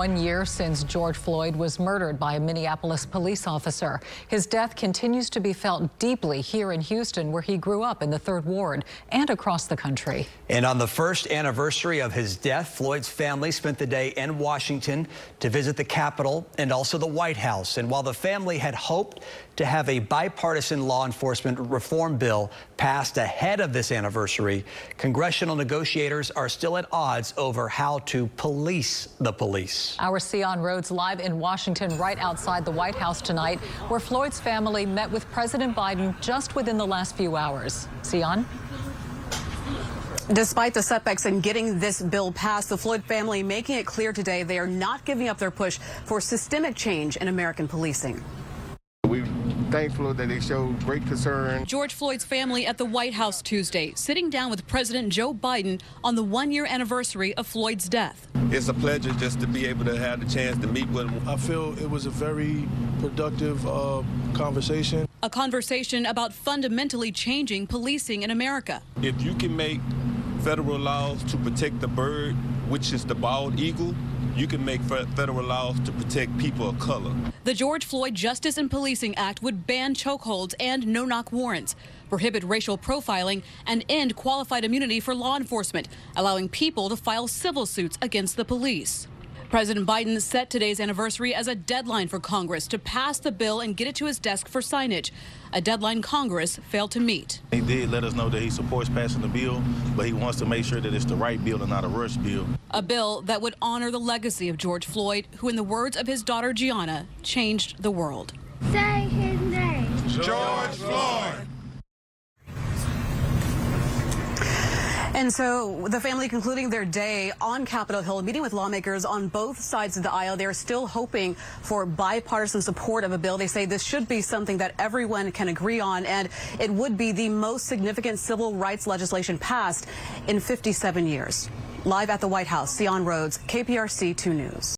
1 year since George Floyd was murdered by a Minneapolis police officer. His death continues to be felt deeply here in Houston, where he grew up in the 3rd Ward, and across the country. And on the first anniversary of his death, Floyd's family spent the day in Washington to visit the Capitol and also the White House. And while the family had hoped to have a bipartisan law enforcement reform bill passed ahead of this anniversary, congressional negotiators are still at odds over how to police the police. Our Sion Rhodes live in Washington, right outside the White House tonight, where Floyd's family met with President Biden just within the last few hours. Sion? Despite the setbacks in getting this bill passed, the Floyd family making it clear today they are not giving up their push for systemic change in American policing. We're thankful that they showed great concern. George Floyd's family at the White House Tuesday, sitting down with President Joe Biden on the 1-year anniversary of Floyd's death. It's a pleasure just to be able to have the chance to meet with him. I feel it was a very productive conversation. A conversation about fundamentally changing policing in America. If you can make federal laws to protect the bird, which is the bald eagle, you can make federal laws to protect people of color. The George Floyd Justice and Policing Act would ban chokeholds and no-knock warrants, prohibit racial profiling, and end qualified immunity for law enforcement, allowing people to file civil suits against the police. President Biden set today's anniversary as a deadline for Congress to pass the bill and get it to his desk for signage, a deadline Congress failed to meet. He did let us know that he supports passing the bill, but he wants to make sure that it's the right bill and not a rush bill. A bill that would honor the legacy of George Floyd, who, in the words of his daughter Gianna, changed the world. Say his name. George Floyd. And so the family concluding their day on Capitol Hill, meeting with lawmakers on both sides of the aisle. They're still hoping for bipartisan support of a bill. They say this should be something that everyone can agree on, and it would be the most significant civil rights legislation passed in 57 years. Live at the White House, Sion Rhodes, KPRC 2 News.